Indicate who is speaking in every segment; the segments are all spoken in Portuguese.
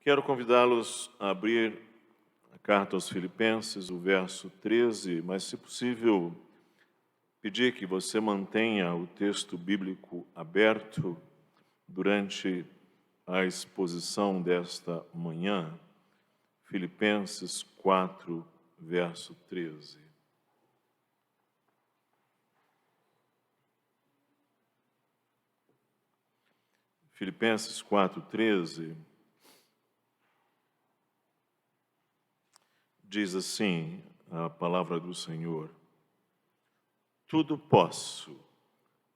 Speaker 1: Quero convidá-los a abrir a carta aos Filipenses, o verso 13, mas, se possível, pedir que você mantenha o texto bíblico aberto durante a exposição desta manhã. Filipenses 4, verso 13. Filipenses 4, 13. Diz assim a palavra do Senhor: tudo posso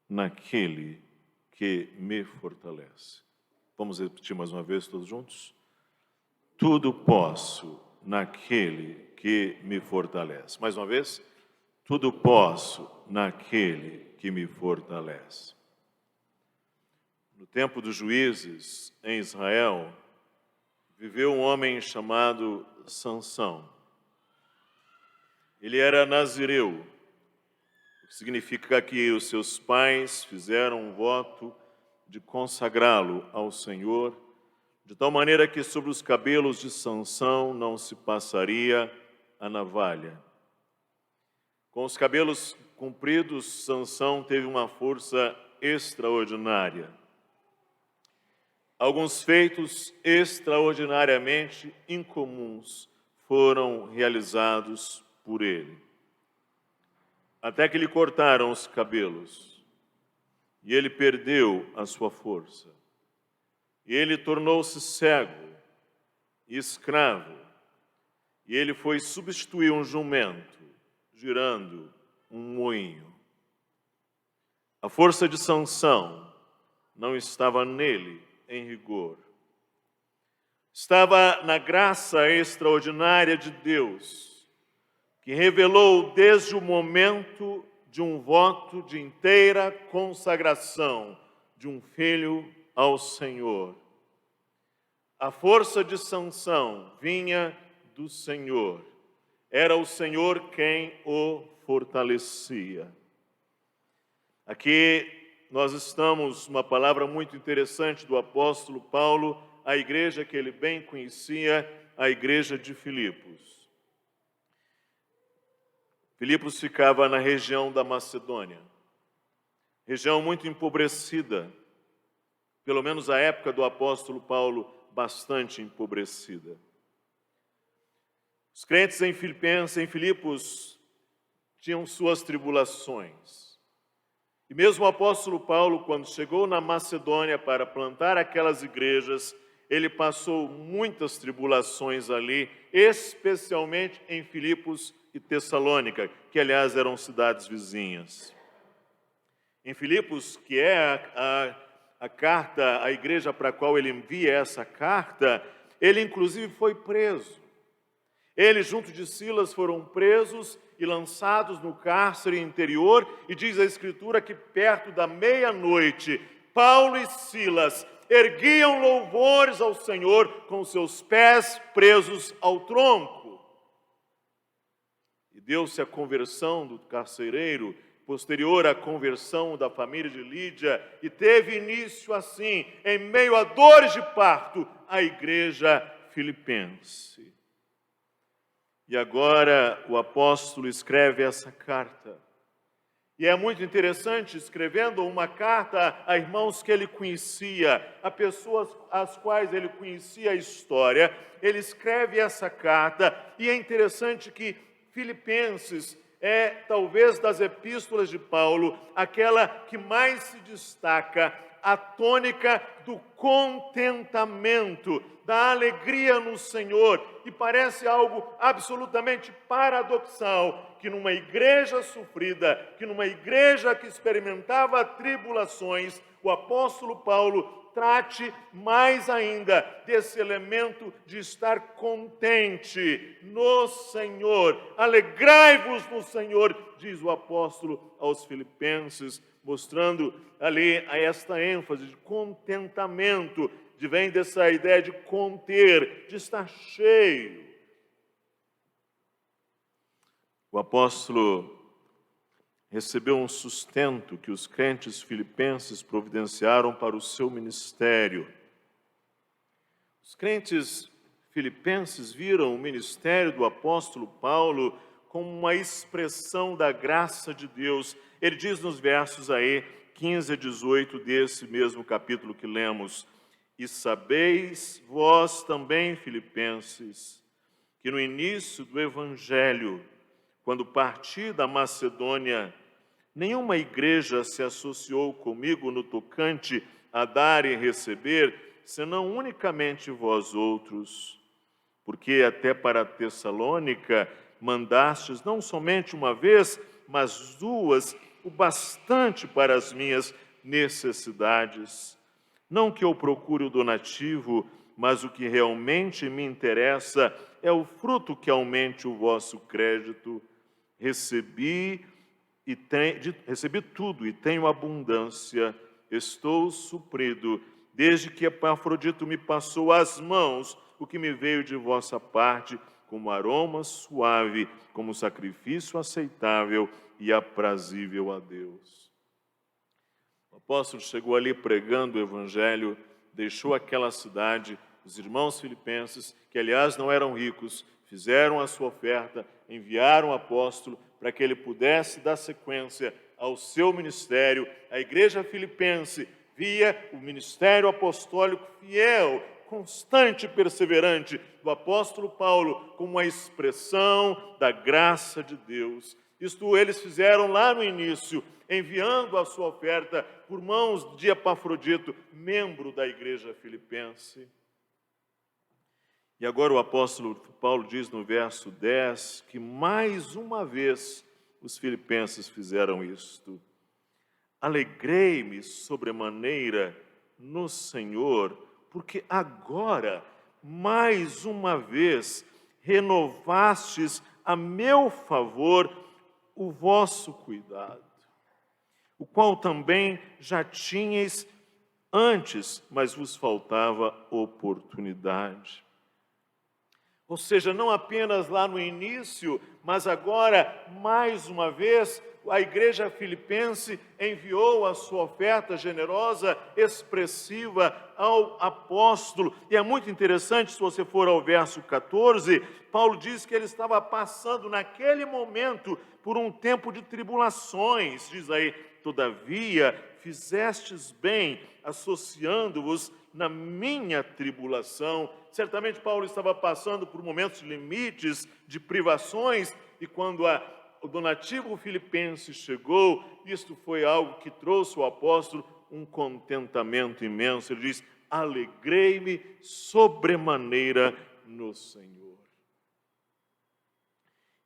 Speaker 1: naquele que me fortalece. Vamos repetir mais uma vez todos juntos? Tudo posso naquele que me fortalece. Mais uma vez? Tudo posso naquele que me fortalece. No tempo dos juízes, em Israel, viveu um homem chamado Sansão. Ele era nazireu, o que significa que os seus pais fizeram um voto de consagrá-lo ao Senhor, de tal maneira que sobre os cabelos de Sansão não se passaria a navalha. Com os cabelos compridos, Sansão teve uma força extraordinária. Alguns feitos extraordinariamente incomuns foram realizados por ele. Até que lhe cortaram os cabelos e ele perdeu a sua força. E ele tornou-se cego e escravo, e ele foi substituir um jumento, girando um moinho. A força de Sansão não estava nele em rigor. Estava na graça extraordinária de Deus, que revelou desde o momento de um voto de inteira consagração de um filho ao Senhor. A força de Sansão vinha do Senhor. Era o Senhor quem o fortalecia. Aqui nós estamos, uma palavra muito interessante do apóstolo Paulo, à igreja que ele bem conhecia, a igreja de Filipos. Filipos ficava na região da Macedônia, região muito empobrecida, pelo menos à época do apóstolo Paulo, bastante empobrecida. Os crentes em Filipos tinham suas tribulações. E mesmo o apóstolo Paulo, quando chegou na Macedônia para plantar aquelas igrejas, ele passou muitas tribulações ali, especialmente em Filipos e Tessalônica, que aliás eram cidades vizinhas. Em Filipos, que é a carta, a igreja para a qual ele envia essa carta, ele inclusive foi preso. Ele, junto de Silas, foram presos e lançados no cárcere interior, e diz a Escritura que perto da meia-noite, Paulo e Silas erguiam louvores ao Senhor com seus pés presos ao tronco. E deu-se a conversão do carcereiro, posterior à conversão da família de Lídia, e teve início assim, em meio a dores de parto, a igreja filipense. E agora o apóstolo escreve essa carta. E é muito interessante, escrevendo uma carta a irmãos que ele conhecia, a pessoas às quais ele conhecia a história, ele escreve essa carta, e é interessante que Filipenses é, talvez das epístolas de Paulo, aquela que mais se destaca, a tônica do contentamento, da alegria no Senhor. E parece algo absolutamente paradoxal que numa igreja sofrida, que numa igreja que experimentava tribulações, o apóstolo Paulo trate mais ainda desse elemento de estar contente no Senhor. Alegrai-vos no Senhor, diz o apóstolo aos Filipenses, mostrando ali a esta ênfase de contentamento, vem dessa ideia de conter, de estar cheio. O apóstolo recebeu um sustento que os crentes filipenses providenciaram para o seu ministério. O Os crentes filipenses viram o ministério do apóstolo Paulo como uma expressão da graça de Deus. Ele diz nos versos aí 15 a 18 desse mesmo capítulo que lemos: E sabeis vós também, filipenses, que no início do evangelho, quando parti da Macedônia, nenhuma igreja se associou comigo no tocante a dar e receber, senão unicamente vós outros. Porque até para Tessalônica mandastes não somente uma vez, mas duas, o bastante para as minhas necessidades. Não que eu procure o donativo, mas o que realmente me interessa é o fruto que aumente o vosso crédito. Recebi tudo e tenho abundância, estou suprido, desde que Epafrodito me passou às mãos o que me veio de vossa parte, como aroma suave, como sacrifício aceitável e aprazível a Deus. O apóstolo chegou ali pregando o evangelho, deixou aquela cidade, os irmãos filipenses, que aliás não eram ricos, fizeram a sua oferta, enviaram o apóstolo para que ele pudesse dar sequência ao seu ministério. A igreja filipense via o ministério apostólico fiel, constante e perseverante do apóstolo Paulo como uma expressão da graça de Deus. Isto eles fizeram lá no início, enviando a sua oferta por mãos de Epafrodito, membro da igreja filipense. E agora o apóstolo Paulo diz no verso 10 que mais uma vez os filipenses fizeram isto. Alegrei-me sobremaneira no Senhor, porque agora, mais uma vez, renovastes a meu favor o vosso cuidado, o qual também já tinhais antes, mas vos faltava oportunidade. Ou seja, não apenas lá no início, mas agora, mais uma vez, a igreja filipense enviou a sua oferta generosa, expressiva ao apóstolo. E é muito interessante, se você for ao verso 14, Paulo diz que ele estava passando naquele momento por um tempo de tribulações. Diz aí: todavia, fizestes bem, associando-vos na minha tribulação. Certamente Paulo estava passando por momentos limites, de privações, e quando o donativo filipense chegou, isto foi algo que trouxe ao apóstolo um contentamento imenso. Ele diz: alegrei-me sobremaneira no Senhor.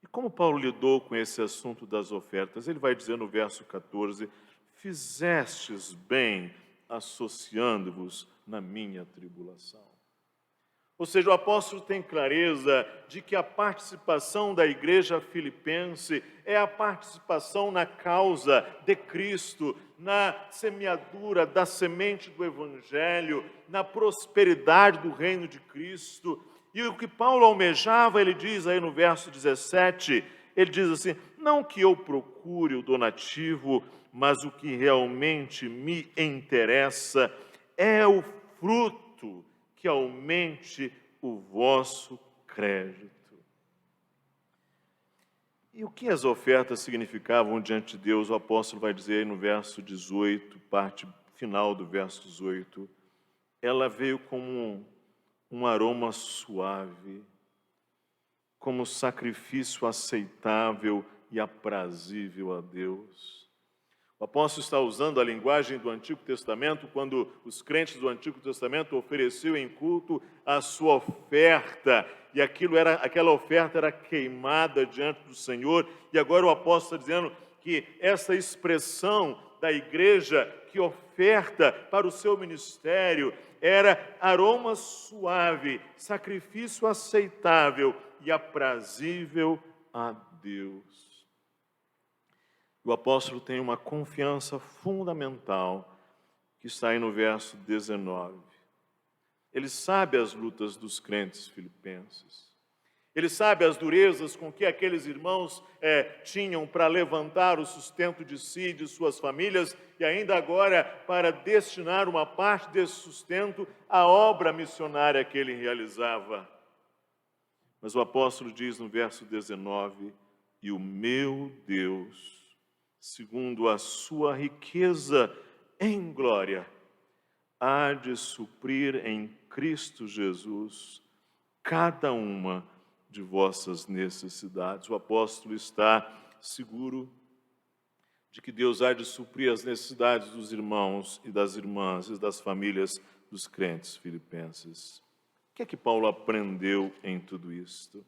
Speaker 1: E como Paulo lidou com esse assunto das ofertas? Ele vai dizer no verso 14: fizestes bem associando-vos na minha tribulação. Ou seja, o apóstolo tem clareza de que a participação da igreja filipense é a participação na causa de Cristo, na semeadura da semente do Evangelho, na prosperidade do reino de Cristo. E o que Paulo almejava, ele diz aí no verso 17, ele diz assim: não que eu procure o donativo, mas o que realmente me interessa é o fruto que aumente o vosso crédito. E o que as ofertas significavam diante de Deus? O apóstolo vai dizer aí no verso 18, parte final do verso 18, ela veio como um aroma suave, como sacrifício aceitável e aprazível a Deus. O apóstolo está usando a linguagem do Antigo Testamento, quando os crentes do Antigo Testamento ofereciam em culto a sua oferta, e aquela oferta era queimada diante do Senhor, e agora o apóstolo está dizendo que essa expressão da igreja que oferta para o seu ministério era aroma suave, sacrifício aceitável e aprazível a Deus. O apóstolo tem uma confiança fundamental que está aí no verso 19. Ele sabe as lutas dos crentes filipenses. Ele sabe as durezas com que aqueles irmãos tinham para levantar o sustento de si e de suas famílias, e ainda agora para destinar uma parte desse sustento à obra missionária que ele realizava. Mas o apóstolo diz no verso 19, e o meu Deus, segundo a sua riqueza em glória, há de suprir em Cristo Jesus cada uma de vossas necessidades. O apóstolo está seguro de que Deus há de suprir as necessidades dos irmãos e das irmãs e das famílias dos crentes filipenses. O que é que Paulo aprendeu em tudo isto?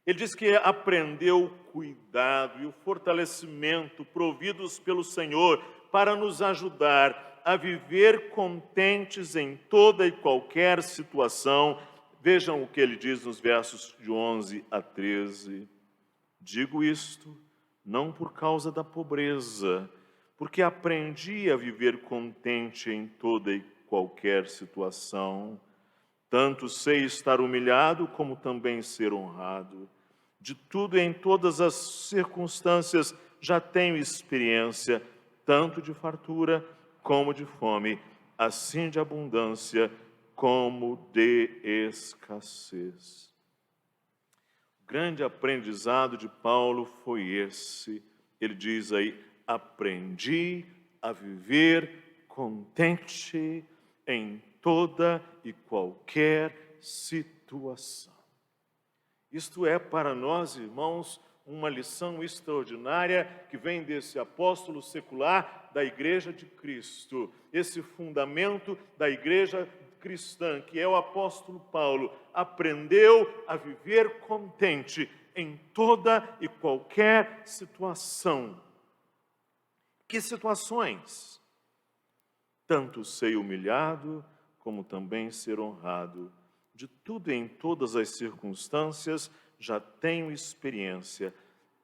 Speaker 1: Ele diz que aprendeu o cuidado e o fortalecimento providos pelo Senhor para nos ajudar a viver contentes em toda e qualquer situação. Vejam o que ele diz nos versos de 11 a 13. Digo isto não por causa da pobreza, porque aprendi a viver contente em toda e qualquer situação. Tanto sei estar humilhado como também ser honrado. De tudo e em todas as circunstâncias já tenho experiência, tanto de fartura como de fome, assim de abundância como de escassez. O grande aprendizado de Paulo foi esse. Ele diz aí, aprendi a viver contente em toda e qualquer situação. Isto é para nós, irmãos, uma lição extraordinária que vem desse apóstolo secular da Igreja de Cristo. Esse fundamento da Igreja cristã, que é o apóstolo Paulo, aprendeu a viver contente em toda e qualquer situação. Que situações? Tanto ser humilhado, como também ser honrado. De tudo e em todas as circunstâncias já tenho experiência,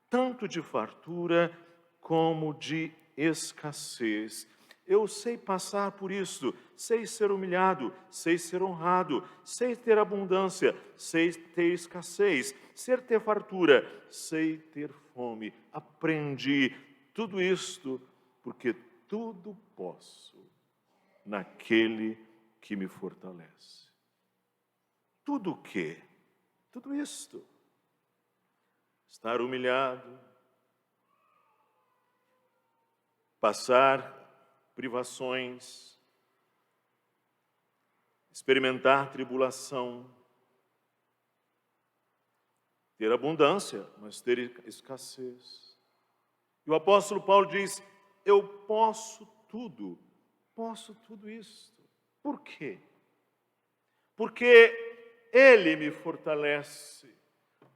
Speaker 1: tanto de fartura como de escassez. Eu sei passar por isso, sei ser humilhado, sei ser honrado, sei ter abundância, sei ter escassez, sei ter fartura, sei ter fome. Aprendi tudo isto porque tudo posso naquele que me fortalece. Tudo o quê? Tudo isto. Estar humilhado, passar privações, experimentar tribulação, ter abundância, mas ter escassez. E o apóstolo Paulo diz, eu posso tudo isto. Por quê? Porque Ele me fortalece,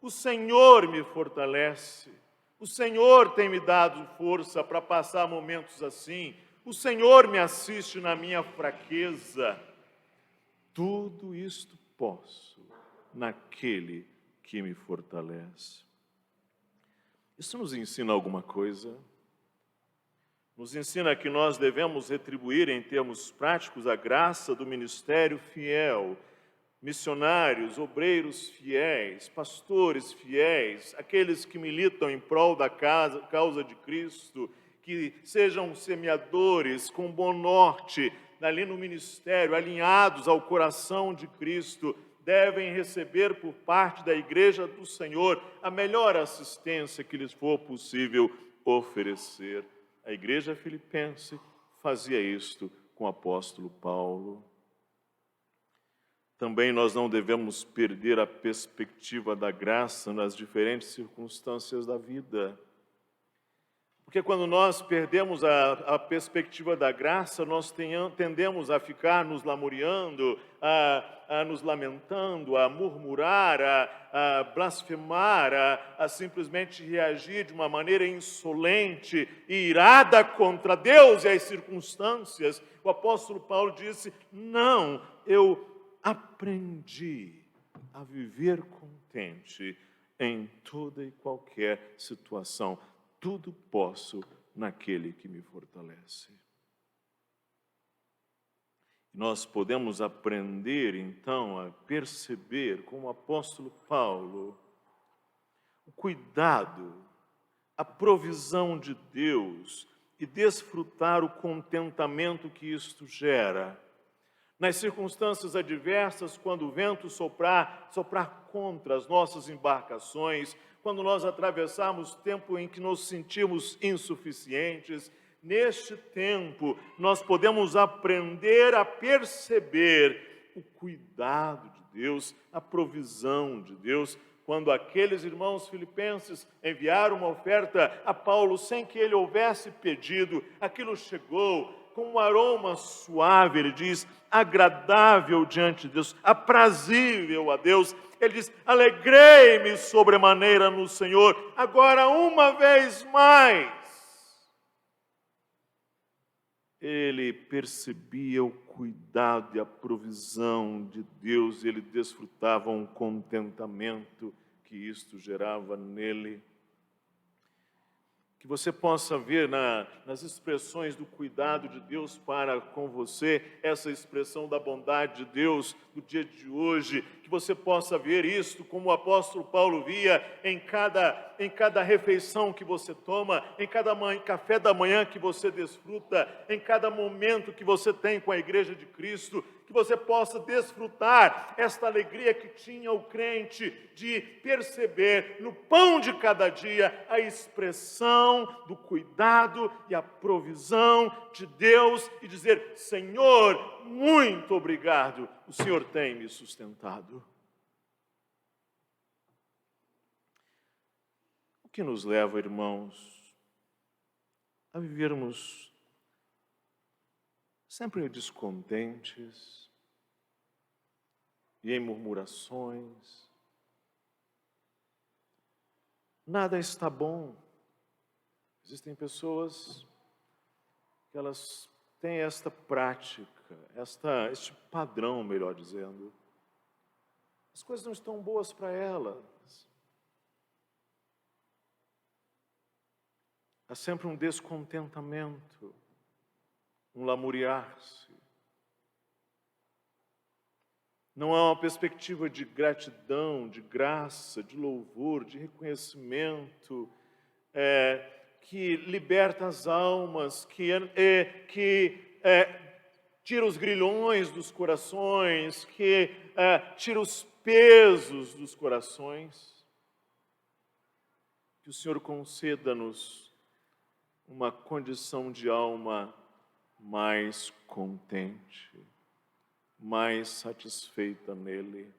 Speaker 1: o Senhor me fortalece, o Senhor tem me dado força para passar momentos assim, o Senhor me assiste na minha fraqueza. Tudo isto posso naquele que me fortalece. Isso nos ensina alguma coisa? Nos ensina que nós devemos retribuir em termos práticos a graça do ministério fiel, missionários, obreiros fiéis, pastores fiéis, aqueles que militam em prol da causa de Cristo, que sejam semeadores com bom norte ali no ministério, alinhados ao coração de Cristo, devem receber por parte da Igreja do Senhor a melhor assistência que lhes for possível oferecer. A Igreja Filipense fazia isto com o apóstolo Paulo. Também nós não devemos perder a perspectiva da graça nas diferentes circunstâncias da vida. Porque quando nós perdemos a perspectiva da graça, nós tendemos a ficar nos lamuriando, a nos lamentando, a murmurar, a blasfemar, a simplesmente reagir de uma maneira insolente e irada contra Deus e as circunstâncias. O apóstolo Paulo disse, não, eu aprendi a viver contente em toda e qualquer situação. Tudo posso naquele que me fortalece. Nós podemos aprender, então, a perceber, como o apóstolo Paulo, o cuidado, a provisão de Deus e desfrutar o contentamento que isto gera. Nas circunstâncias adversas, quando o vento soprar contra as nossas embarcações, quando nós atravessarmos tempo em que nos sentimos insuficientes, neste tempo nós podemos aprender a perceber o cuidado de Deus, a provisão de Deus. Quando aqueles irmãos filipenses enviaram uma oferta a Paulo sem que ele houvesse pedido, aquilo chegou com um aroma suave, ele diz, agradável diante de Deus, aprazível a Deus. Ele diz, alegrei-me sobremaneira no Senhor, agora uma vez mais. Ele percebia o cuidado e a provisão de Deus, e ele desfrutava um contentamento que isto gerava nele. Que você possa ver nas expressões do cuidado de Deus para com você, essa expressão da bondade de Deus no dia de hoje, que você possa ver isto como o apóstolo Paulo via em cada refeição que você toma, em cada café da manhã que você desfruta, em cada momento que você tem com a igreja de Cristo, que você possa desfrutar esta alegria que tinha o crente de perceber no pão de cada dia a expressão do cuidado e a provisão de Deus e dizer, Senhor, muito obrigado, o Senhor tem me sustentado. O que nos leva, irmãos, a vivermos sempre descontentes e em murmurações. Nada está bom. Existem pessoas que elas têm esta prática, este padrão, melhor dizendo. As coisas não estão boas para elas. Há sempre um descontentamento, um lamuriar-se. Não há uma perspectiva de gratidão, de graça, de louvor, de reconhecimento, que liberta as almas, que tira os grilhões dos corações, que tira os pesos dos corações. Que o Senhor conceda-nos uma condição de alma mais contente, mais satisfeita nele.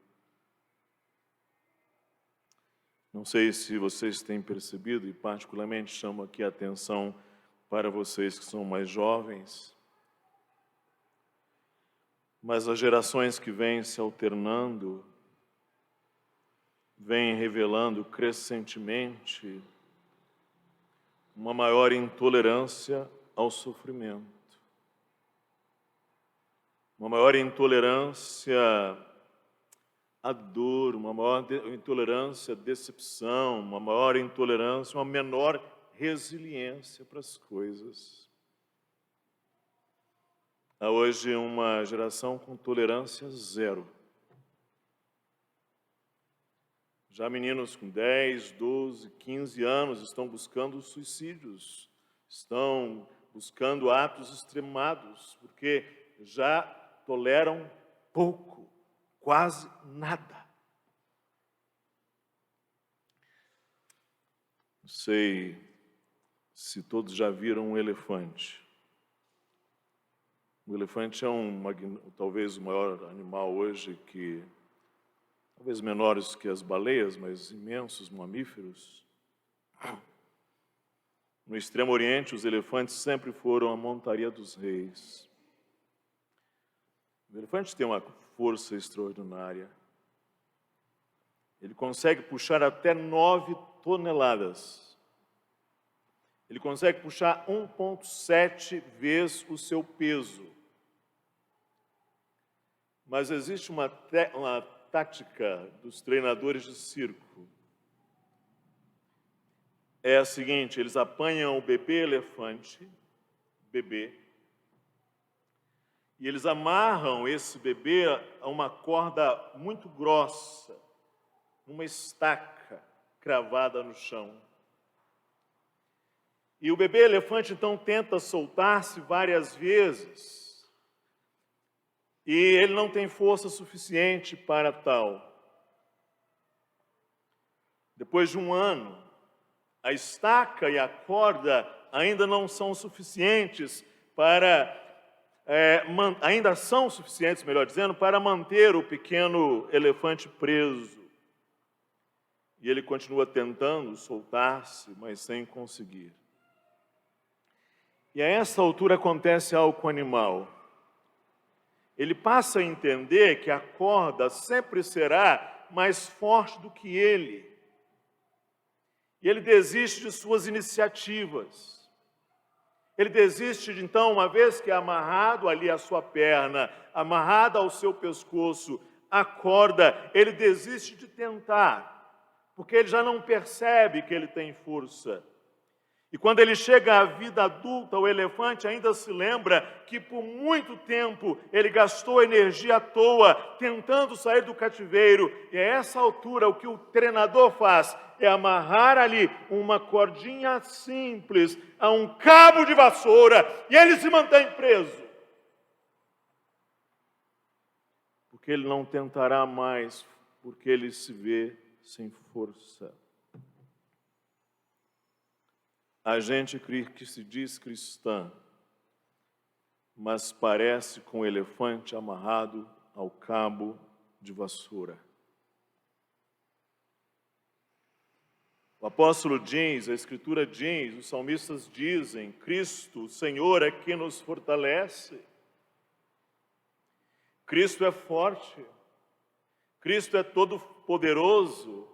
Speaker 1: Não sei se vocês têm percebido, e particularmente chamo aqui a atenção para vocês que são mais jovens, mas as gerações que vêm se alternando, vêm revelando crescentemente uma maior intolerância ao sofrimento. Uma maior intolerância à dor, uma maior intolerância à decepção, uma maior intolerância, uma menor resiliência para as coisas. Há hoje uma geração com tolerância zero. Já meninos com 10, 12, 15 anos estão buscando suicídios, estão buscando atos extremados, porque já toleram pouco, quase nada. Não sei se todos já viram um elefante. O elefante é talvez o maior animal hoje talvez menores que as baleias, mas imensos mamíferos. No Extremo Oriente, os elefantes sempre foram a montaria dos reis. O elefante tem uma força extraordinária. Ele consegue puxar até 9 toneladas. Ele consegue puxar 1,7 vezes o seu peso. Mas existe uma tática dos treinadores de circo. É a seguinte, eles apanham o bebê elefante, E eles amarram esse bebê a uma corda muito grossa, numa estaca cravada no chão. E o bebê elefante então tenta soltar-se várias vezes, e ele não tem força suficiente para tal. Depois de um ano, a estaca e a corda ainda não são suficientes para, ainda são suficientes, melhor dizendo, para manter o pequeno elefante preso. E ele continua tentando soltar-se, mas sem conseguir. E a essa altura acontece algo com o animal. Ele passa a entender que a corda sempre será mais forte do que ele. E ele desiste de suas iniciativas. Ele desiste, então, uma vez que é amarrado ali à sua perna, amarrada ao seu pescoço, a corda, ele desiste de tentar, porque ele já não percebe que ele tem força. E quando ele chega à vida adulta, o elefante ainda se lembra que por muito tempo ele gastou energia à toa tentando sair do cativeiro. E a essa altura o que o treinador faz é amarrar ali uma cordinha simples a um cabo de vassoura e ele se mantém preso. Porque ele não tentará mais, porque ele se vê sem força. A gente que se diz cristã, mas parece com um elefante amarrado ao cabo de vassoura. O apóstolo diz, a Escritura diz, os salmistas dizem, Cristo, o Senhor, é quem nos fortalece. Cristo é forte, Cristo é todo-poderoso,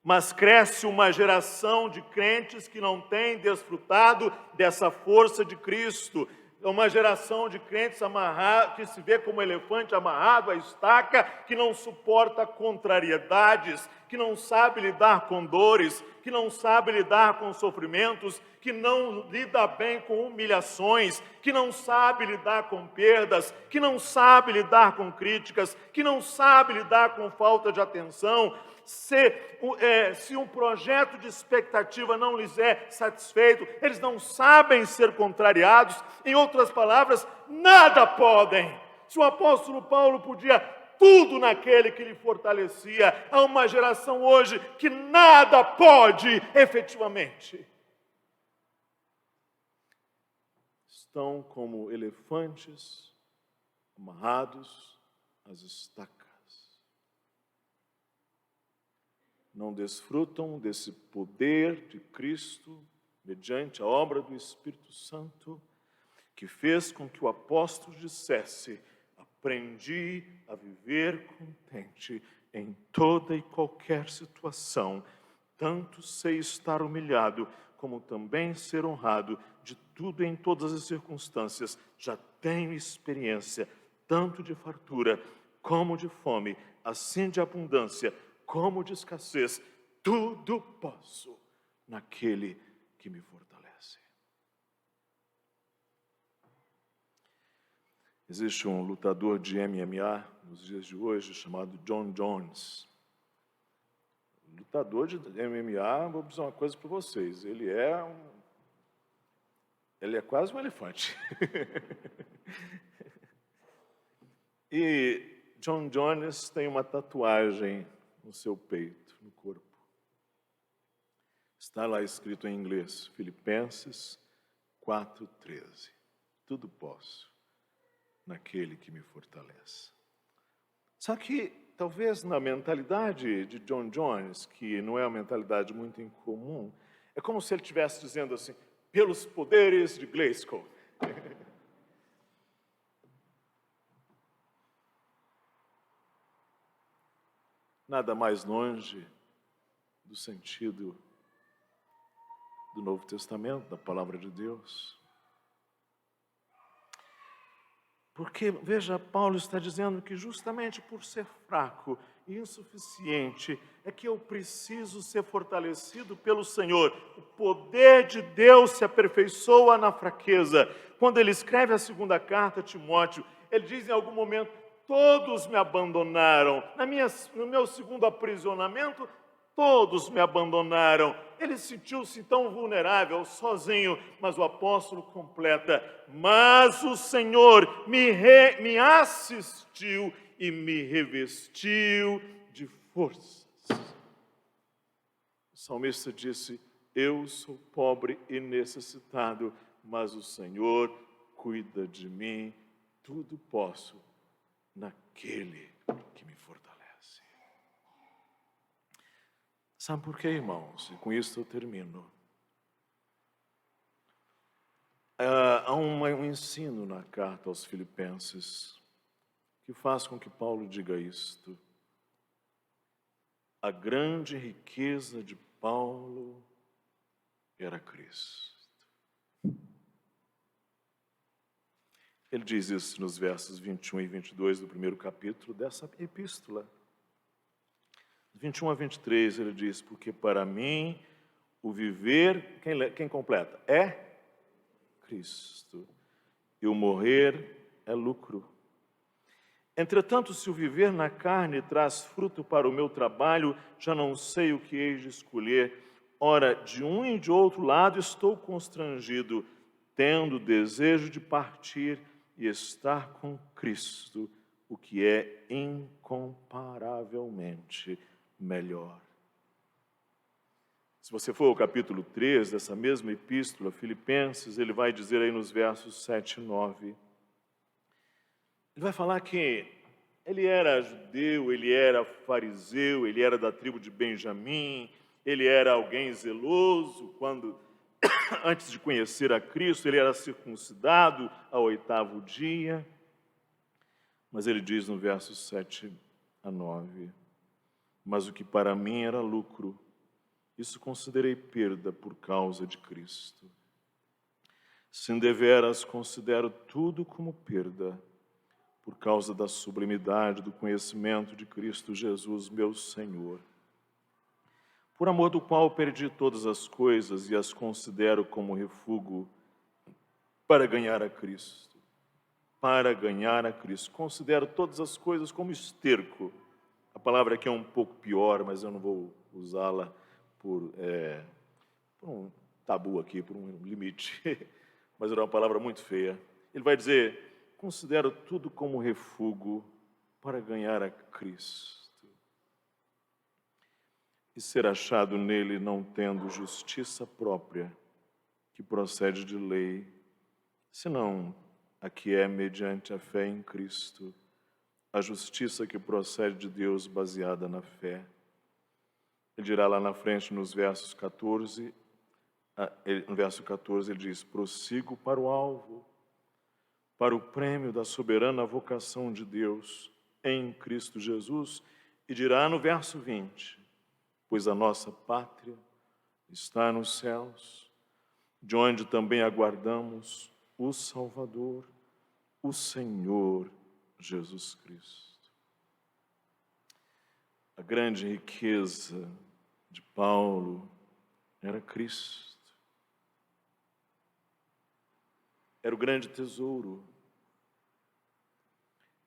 Speaker 1: mas cresce uma geração de crentes que não tem desfrutado dessa força de Cristo. É uma geração de crentes que se vê como elefante amarrado à estaca, que não suporta contrariedades, que não sabe lidar com dores, que não sabe lidar com sofrimentos, que não lida bem com humilhações, que não sabe lidar com perdas, que não sabe lidar com críticas, que não sabe lidar com falta de atenção. Se um projeto de expectativa não lhes é satisfeito, eles não sabem ser contrariados. Em outras palavras, nada podem. Se o apóstolo Paulo podia tudo naquele que lhe fortalecia, há uma geração hoje que nada pode efetivamente. Estão como elefantes amarrados às estacas. Não desfrutam desse poder de Cristo, mediante a obra do Espírito Santo, que fez com que o apóstolo dissesse: aprendi a viver contente em toda e qualquer situação, tanto sei estar humilhado, como também ser honrado, de tudo em todas as circunstâncias. Já tenho experiência, tanto de fartura como de fome, assim de abundância como de escassez, tudo posso naquele que me fortalece. Existe um lutador de MMA nos dias de hoje chamado Jon Jones. Lutador de MMA, vou dizer uma coisa para vocês, ele é quase um elefante. E Jon Jones tem uma tatuagem no seu peito, no corpo. Está lá escrito em inglês, Filipenses 4:13. Tudo posso naquele que me fortalece. Só que, talvez na mentalidade de Jon Jones, que não é uma mentalidade muito incomum, é como se ele estivesse dizendo assim, pelos poderes de Glasgow. Nada mais longe do sentido do Novo Testamento, da Palavra de Deus. Porque, veja, Paulo está dizendo que justamente por ser fraco e insuficiente é que eu preciso ser fortalecido pelo Senhor. O poder de Deus se aperfeiçoa na fraqueza. quando ele escreve a segunda carta a Timóteo, ele diz em algum momento: todos me abandonaram. No meu segundo aprisionamento, todos me abandonaram. Ele sentiu-se tão vulnerável, sozinho, mas o apóstolo completa: mas o Senhor me assistiu e me revestiu de forças. O salmista disse: eu sou pobre e necessitado, mas o Senhor cuida de mim. Tudo posso naquele que me fortalece. Sabe por quê, irmãos? E com isso eu termino. Há um ensino na carta aos Filipenses que faz com que Paulo diga isto. A grande riqueza de Paulo era Cristo. Ele diz isso nos versos 21 e 22 do primeiro capítulo dessa epístola. 21 a 23 ele diz: porque para mim o viver, quem completa? É Cristo, e o morrer é lucro. Entretanto, se o viver na carne traz fruto para o meu trabalho, já não sei o que hei de escolher. Ora, de um e de outro lado estou constrangido, tendo desejo de partir e estar com Cristo, o que é incomparavelmente melhor. Se você for ao capítulo 3 dessa mesma epístola, Filipenses, ele vai dizer aí nos versos 7 e 9, ele vai falar que ele era judeu, ele era fariseu, ele era da tribo de Benjamim, ele era alguém zeloso quando, antes de conhecer a Cristo, ele era circuncidado ao 8º dia. Mas ele diz no verso 7 a 9, mas o que para mim era lucro, isso considerei perda por causa de Cristo. Sim, deveras considero tudo como perda, por causa da sublimidade do conhecimento de Cristo Jesus, meu Senhor, por amor do qual perdi todas as coisas e as considero como refúgio para ganhar a Cristo. Para ganhar a Cristo. Considero todas as coisas como esterco. A palavra aqui é um pouco pior, mas eu não vou usá-la por um tabu aqui, por um limite. Mas era uma palavra muito feia. Ele vai dizer: considero tudo como refúgio para ganhar a Cristo e ser achado nele, não tendo justiça própria, que procede de lei, senão a que é mediante a fé em Cristo, a justiça que procede de Deus baseada na fé. Ele dirá lá na frente, no verso 14, ele diz: prossigo para o alvo, para o prêmio da soberana vocação de Deus em Cristo Jesus. E dirá no verso 20, pois a nossa pátria está nos céus, de onde também aguardamos o Salvador, o Senhor Jesus Cristo. A grande riqueza de Paulo era Cristo. Era o grande tesouro,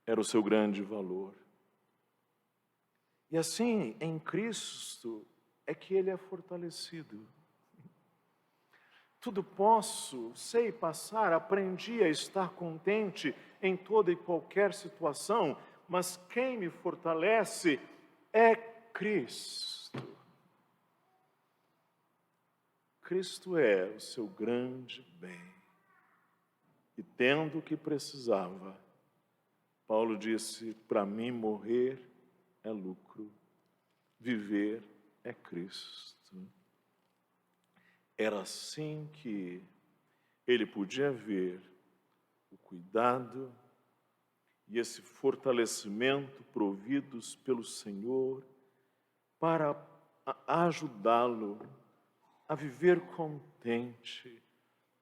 Speaker 1: era o seu grande valor. E assim, em Cristo, é que ele é fortalecido. Tudo posso, sei passar, aprendi a estar contente em toda e qualquer situação, mas quem me fortalece é Cristo. Cristo é o seu grande bem. E tendo o que precisava, Paulo disse: para mim morrer é lucro, viver é Cristo. Era assim que ele podia ver o cuidado e esse fortalecimento providos pelo Senhor para ajudá-lo a viver contente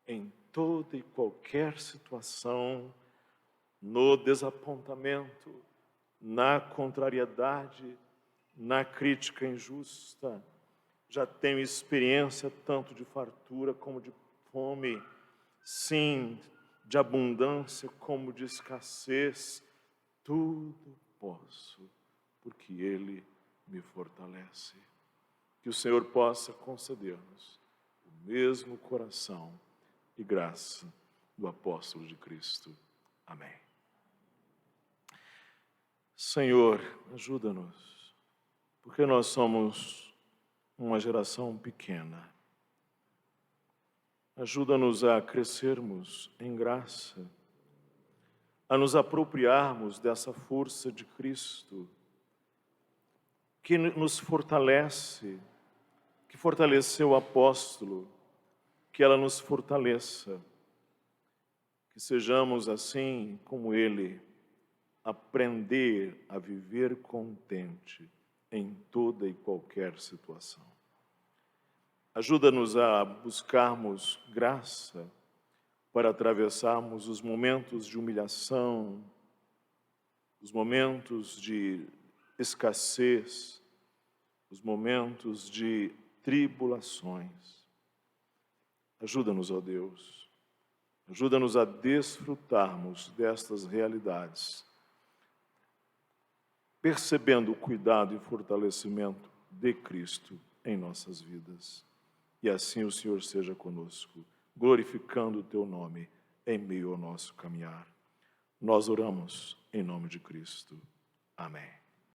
Speaker 1: em toda e qualquer situação, no desapontamento, na contrariedade, na crítica injusta. Já tenho experiência tanto de fartura como de fome, sim, de abundância como de escassez, tudo posso, porque Ele me fortalece. Que o Senhor possa conceder-nos o mesmo coração e graça do apóstolo de Cristo. Amém. Senhor, ajuda-nos, porque nós somos uma geração pequena. Ajuda-nos a crescermos em graça, a nos apropriarmos dessa força de Cristo, que nos fortalece, que fortaleceu o apóstolo, que ela nos fortaleça, que sejamos assim como ele, aprender a viver contente em toda e qualquer situação. Ajuda-nos a buscarmos graça para atravessarmos os momentos de humilhação, os momentos de escassez, os momentos de tribulações. Ajuda-nos, ó Deus, ajuda-nos a desfrutarmos destas realidades, percebendo o cuidado e fortalecimento de Cristo em nossas vidas. E assim o Senhor seja conosco, glorificando o Teu nome em meio ao nosso caminhar. Nós oramos em nome de Cristo. Amém.